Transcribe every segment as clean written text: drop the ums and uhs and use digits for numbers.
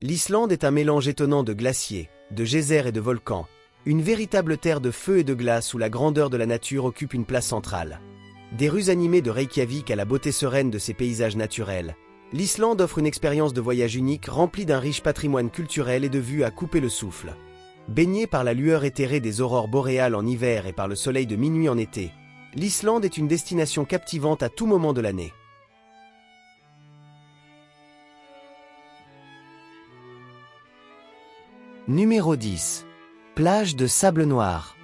L'Islande est un mélange étonnant de glaciers, de geysers et de volcans, une véritable terre de feu et de glace où la grandeur de la nature occupe une place centrale. Des rues animées de Reykjavik à la beauté sereine de ses paysages naturels, l'Islande offre une expérience de voyage unique remplie d'un riche patrimoine culturel et de vues à couper le souffle. Baignée par la lueur éthérée des aurores boréales en hiver et par le soleil de minuit en été, l'Islande est une destination captivante à tout moment de l'année. Numéro 10. Plage de sable noir.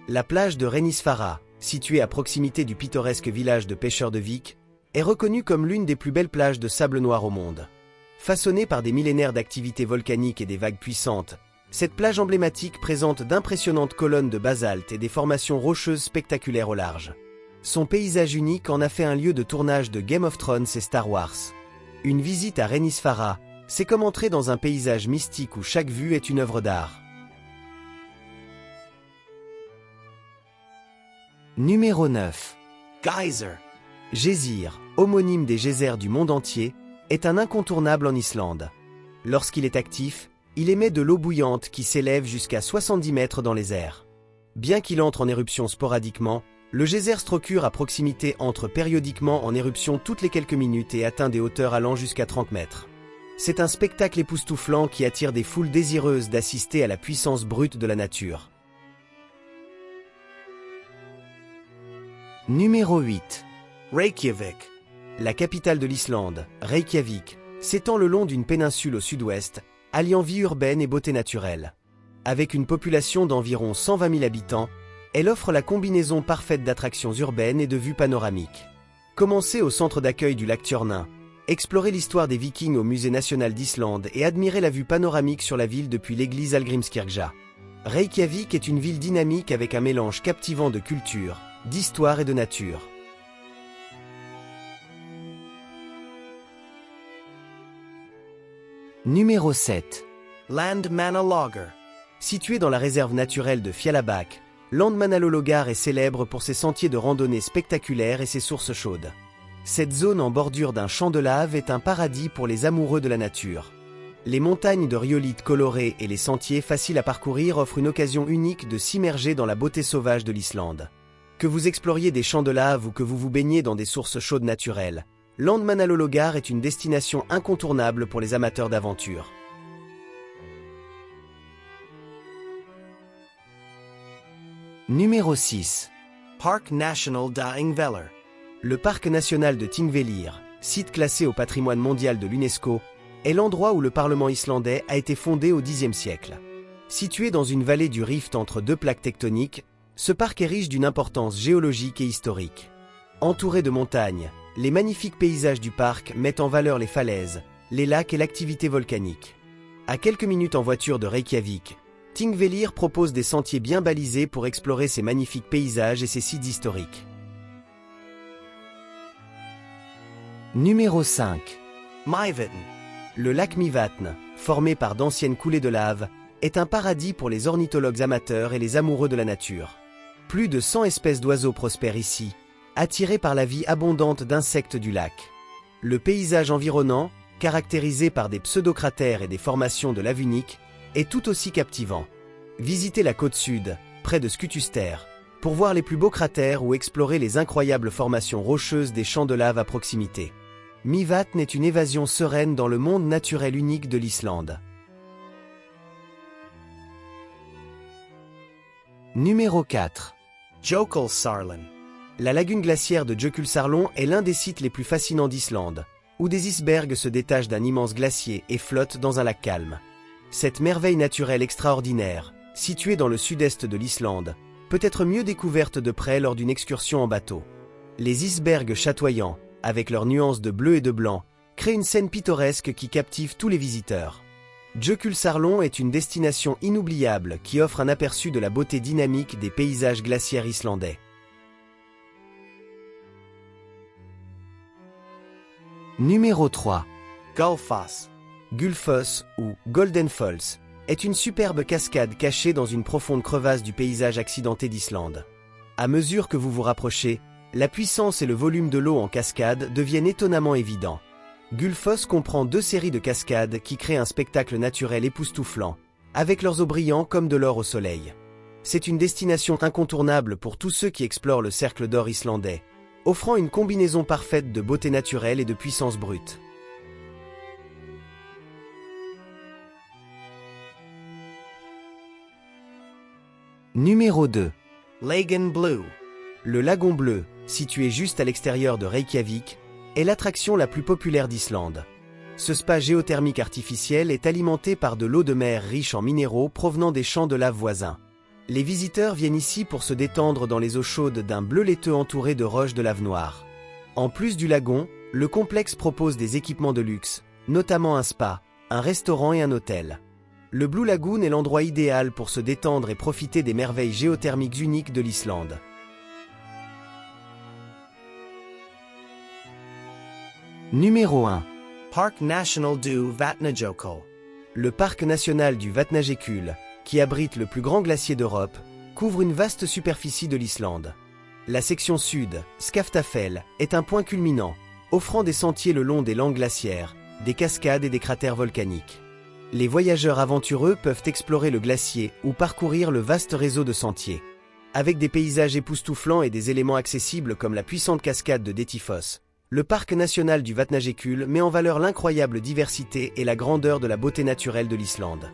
La plage de Reynisfjara, située à proximité du pittoresque village de pêcheurs de Vik, est reconnue comme l'une des plus belles plages de sable noir au monde. Façonnée par des millénaires d'activités volcaniques et des vagues puissantes, cette plage emblématique présente d'impressionnantes colonnes de basalte et des formations rocheuses spectaculaires au large. Son paysage unique en a fait un lieu de tournage de Game of Thrones et Star Wars. Une visite à Reynisfjara, c'est comme entrer dans un paysage mystique où chaque vue est une œuvre d'art. Numéro 9. Geyser. Geysir, homonyme des geysers du monde entier, est un incontournable en Islande. Lorsqu'il est actif, il émet de l'eau bouillante qui s'élève jusqu'à 70 mètres dans les airs. Bien qu'il entre en éruption sporadiquement, le geyser Strokkur à proximité entre périodiquement en éruption toutes les quelques minutes et atteint des hauteurs allant jusqu'à 30 mètres. C'est un spectacle époustouflant qui attire des foules désireuses d'assister à la puissance brute de la nature. Numéro 8. Reykjavik. La capitale de l'Islande, Reykjavik, s'étend le long d'une péninsule au sud-ouest, alliant vie urbaine et beauté naturelle. Avec une population d'environ 120 000 habitants, elle offre la combinaison parfaite d'attractions urbaines et de vues panoramiques. Commencez au centre d'accueil du lac Tjörnin, explorez l'histoire des Vikings au musée national d'Islande et admirez la vue panoramique sur la ville depuis l'église Hallgrímskirkja. Reykjavik est une ville dynamique avec un mélange captivant de culture, d'histoire et de nature. Numéro 7. Landmannalaugar. Situé dans la réserve naturelle de Fjallaback, Landmannalaugar est célèbre pour ses sentiers de randonnée spectaculaires et ses sources chaudes. Cette zone en bordure d'un champ de lave est un paradis pour les amoureux de la nature. Les montagnes de rhyolite colorées et les sentiers faciles à parcourir offrent une occasion unique de s'immerger dans la beauté sauvage de l'Islande. Que vous exploriez des champs de lave ou que vous vous baigniez dans des sources chaudes naturelles, Landmannalaugar est une destination incontournable pour les amateurs d'aventure. Numéro 6. Park National Thingvellir. Le parc national de Thingvellir, site classé au patrimoine mondial de l'UNESCO, est l'endroit où le Parlement islandais a été fondé au Xe siècle. Situé dans une vallée du rift entre deux plaques tectoniques, ce parc est riche d'une importance géologique et historique. Entouré de montagnes, les magnifiques paysages du parc mettent en valeur les falaises, les lacs et l'activité volcanique. À quelques minutes en voiture de Reykjavik, Thingvellir propose des sentiers bien balisés pour explorer ces magnifiques paysages et ses sites historiques. Numéro 5. Mývatn. Le lac Mývatn, formé par d'anciennes coulées de lave, est un paradis pour les ornithologues amateurs et les amoureux de la nature. Plus de 100 espèces d'oiseaux prospèrent ici, attirés par la vie abondante d'insectes du lac. Le paysage environnant, caractérisé par des pseudocratères et des formations de lave unique, est tout aussi captivant. Visitez la côte sud, près de Skutuster, pour voir les plus beaux cratères ou explorer les incroyables formations rocheuses des champs de lave à proximité. Mývatn est une évasion sereine dans le monde naturel unique de l'Islande. Numéro 4. Jökulsárlón. La lagune glaciaire de Jökulsárlón est l'un des sites les plus fascinants d'Islande, où des icebergs se détachent d'un immense glacier et flottent dans un lac calme. Cette merveille naturelle extraordinaire, située dans le sud-est de l'Islande, peut être mieux découverte de près lors d'une excursion en bateau. Les icebergs chatoyants, avec leurs nuances de bleu et de blanc, créent une scène pittoresque qui captive tous les visiteurs. Jökulsárlón est une destination inoubliable qui offre un aperçu de la beauté dynamique des paysages glaciaires islandais. Numéro 3. Gullfoss. Gullfoss ou Golden Falls est une superbe cascade cachée dans une profonde crevasse du paysage accidenté d'Islande. À mesure que vous vous rapprochez, la puissance et le volume de l'eau en cascade deviennent étonnamment évidents. Gullfoss comprend 2 séries de cascades qui créent un spectacle naturel époustouflant, avec leurs eaux brillantes comme de l'or au soleil. C'est une destination incontournable pour tous ceux qui explorent le cercle d'or islandais, offrant une combinaison parfaite de beauté naturelle et de puissance brute. Numéro 2. Lagan Blue. Le lagon bleu, situé juste à l'extérieur de Reykjavik, est l'attraction la plus populaire d'Islande. Ce spa géothermique artificiel est alimenté par de l'eau de mer riche en minéraux provenant des champs de lave voisins. Les visiteurs viennent ici pour se détendre dans les eaux chaudes d'un bleu laiteux entouré de roches de lave noire. En plus du lagon, le complexe propose des équipements de luxe, notamment un spa, un restaurant et un hôtel. Le Blue Lagoon est l'endroit idéal pour se détendre et profiter des merveilles géothermiques uniques de l'Islande. Numéro 1. Park National du Vatnajökull. Le parc national du Vatnajökull, qui abrite le plus grand glacier d'Europe, couvre une vaste superficie de l'Islande. La section sud, Skaftafell, est un point culminant, offrant des sentiers le long des langues glaciaires, des cascades et des cratères volcaniques. Les voyageurs aventureux peuvent explorer le glacier ou parcourir le vaste réseau de sentiers. Avec des paysages époustouflants et des éléments accessibles comme la puissante cascade de Dettifoss, le parc national du Vatnajökull met en valeur l'incroyable diversité et la grandeur de la beauté naturelle de l'Islande.